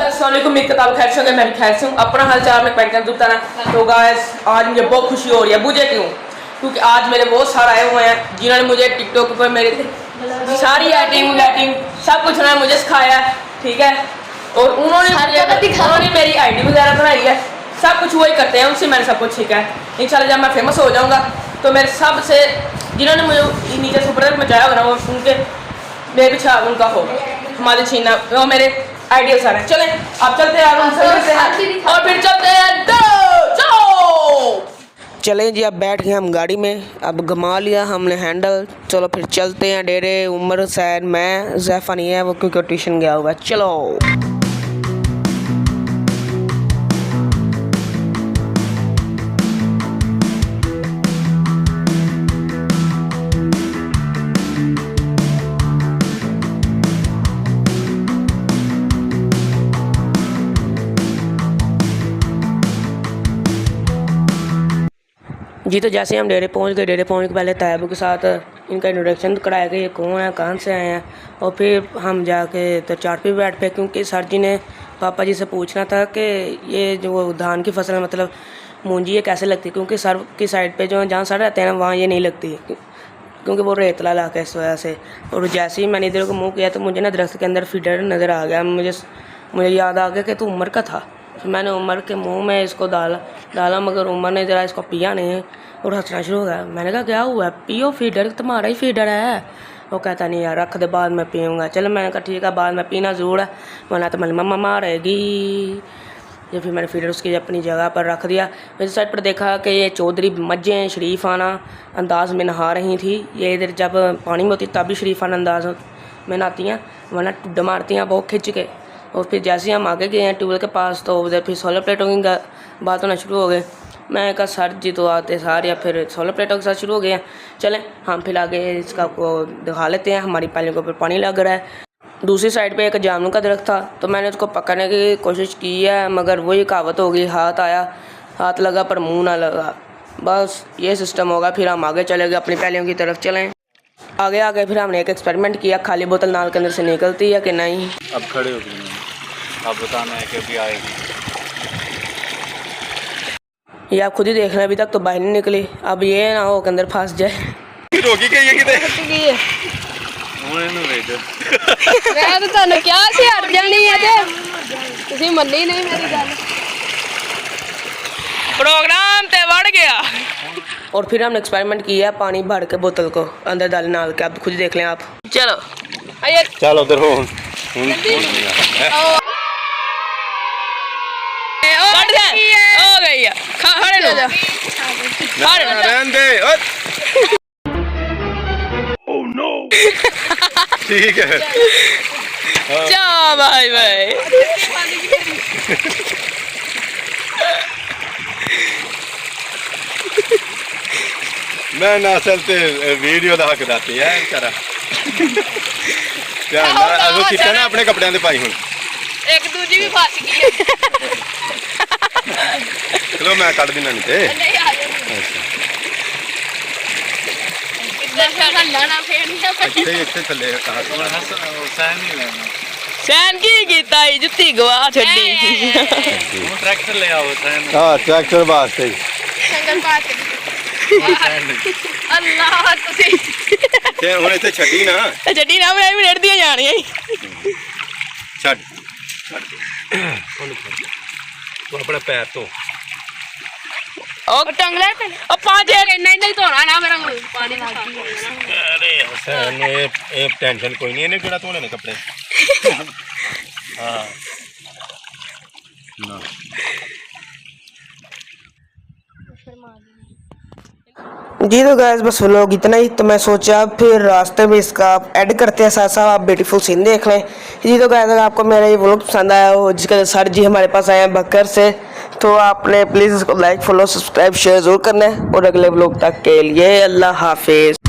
अस्सलामुअलैकुम, मेरी किताब खैर से मैं खैर से हूँ। अपना हाल चाल में क्वेश्चन बताना। तो गाइस आज मुझे बहुत खुशी हो रही है। मुझे क्यों? क्योंकि आज मेरे बहुत सारे आए हुए हैं जिन्होंने मुझे टिकटॉक पर मेरे सारी एडिटिंग सब कुछ उन्होंने मुझे सिखाया है, ठीक है। और उन्होंने मेरी आईडी वगैरह बनाई है, सब कुछ वही करते हैं, उनसे मैंने सब कुछ सीखा है। इंशाल्लाह जब मैं फेमस हो जाऊँगा तो मेरे सबसे जिन्होंने मुझे नीचे सुपर तक पहुँचाया होगा ना, वो उनके मेरे पीछे उनका हो हमारे छीना वो मेरे आइडियल सारे। चलें अब चलते हैं और फिर चलते हैं। चलें जी, अब बैठ गए हम गाड़ी में, अब घुमा लिया हमने हैंडल। चलो फिर चलते हैं डेरे। उमर हुसैन, मैं, ज़ैफ़ा नहीं है वो क्योंकि ट्यूशन गया हुआ है। चलो जी। तो जैसे हम डेरे पहुंच गए, डेरे पहुंच के पहले तैयब के साथ इनका इंट्रोडक्शन कराया कि ये कौन है, कहाँ से आए हैं। और फिर हम जाके तो चाट पे बैठ पे, क्योंकि सर जी ने पापा जी से पूछना था कि ये जो धान की फसल मतलब मूंजी ये कैसे लगती है, क्योंकि सर की साइड पे जो जहाँ सर रहते हैं ना वहाँ ये नहीं लगती, क्योंकि वो रेतला इलाका है इस वजह से। और जैसे ही मैंने इधर को मुँह किया तो मुझे ना दरख्त के अंदर फीडर नज़र आ गया। मुझे याद आ गया कि तू उमर का था। फिर मैंने उमर के मुंह में इसको डाला मगर उमर ने ज़रा इसको पिया नहीं और हंसना शुरू हो गया। मैंने कहा क्या हुआ है? पियो, फीडर तुम्हारा ही फीडर है। वो कहता नहीं यार रख दे, बाद में पीऊँगा। चलो मैंने कहा ठीक है, बाद में पीना ज़रूर है, वरना तो मेरी मम्मा मारेगी। ये फिर मैंने फीडर उसकी अपनी जगह पर रख दिया। इस साइड पर देखा कि ये चौधरी मज्जें शरीफाना अंदाज में नहा रही थी। ये इधर जब पानी में होती तब भी शरीफाना अंदाज में नहाती हैं, वरना टुड्ड मारती हैं बहुत खिंच के। और फिर जैसे ही हम आगे गए हैं ट्यूबवेल के पास तो उधर फिर सोलर प्लेटों की बात होना शुरू हो गए। मैं कहा सर जी तो आते सारे या फिर सोलर प्लेटों के साथ शुरू हो गए हैं। चलें हम फिर आगे इसका को दिखा लेते हैं। हमारी पैलियों के ऊपर पानी लग रहा है। दूसरी साइड पे एक जामुन का दरख्त था, तो मैंने उसको पकड़ने की कोशिश की है, मगर वही कहावत हो गई, हाथ आया हाथ लगा पर मुंह ना लगा। बस ये सिस्टम होगा। फिर हम आगे चले गए अपनी पैलियों की तरफ। चलें आगे फिर हमने एक एक्सपेरिमेंट किया, खाली बोतल नाल के अंदर से निकलती है कि नहीं। अब खड़े हो गए, अब बताना है कि अभी आएगी। ये आप खुद ही देख रहे हैं, अभी तक तो बाहर नहीं निकली। अब ये ना हो के अंदर फंस जाए। रोकी के ये किते मैं तो ਤੁਹਾਨੂੰ ਕਿਹਾ ਸੀ ਹਟ ਜਾਣੀ ਹੈ ਤੇ ਤੁਸੀਂ ਮੰਨੀ नहीं मेरी गल। प्रोग्राम ते बढ़ गया। और फिर हमने एक्सपेरिमेंट किया, पानी भर के बोतल को अंदर डाल नाल के। आप खुद देख लें आप। चलो चलो उधर हो गई है। रहन दे। Oh no. ठीक है जा भाई मैं ना चलते वीडियो दा हक दाते है बेचारा। ध्यान ना अगो कितना ना अपने कपड़े दे पाई हुन एक दूजी भी फंस गई है। चलो मैं कट देना नहीं ते ਇੱਥੇ ਥੱਲੇ ਕਹਾ ਤੂੰ ਸਹਿਨ ਨਹੀਂ ਲੈਣਾ। सैन की कीता ही जुत्ती गवा छड्डी। ਉਹ ਟਰੈਕਟਰ ਲੈ ਆਓ ਸਹਿਨ। ਹਾਂ ਟਰੈਕਟਰ ਵਾਸਤੇ संगल पास अल्लाह ਤੁਸੀਂ ਤੇ ਹੁਣ ਇੱਥੇ ਛੱਡੀ ਨਾ छड्डी ना बनाई भी डरदी जानी है। ਛੱਡ ਉਹਨੂੰ ਤੂੰ ਆਪਣਾ ਪੈਰ ਧੋ। और टंगले और पांच नहीं नहीं धोना ना मेरा पानी लग गया। अरे हुसैन ये टेंशन कोई नहीं है, किहड़ा धोने ने कपड़े। हाँ ना जी। तो गैस बस व्लॉग इतना ही। तो मैं सोचा फिर रास्ते में इसका ऐड करते हैं, साथ साथ आप ब्यूटीफुल सीन देख लें। जी तो गैस अगर आपको मेरा ये व्लॉग पसंद आया हो, जिसका सर जी हमारे पास आए हैं बकर से, तो आपने प्लीज़ इसको लाइक फॉलो सब्सक्राइब शेयर ज़रूर करना है। और अगले व्लॉग तक के लिए अल्लाह हाफिज़।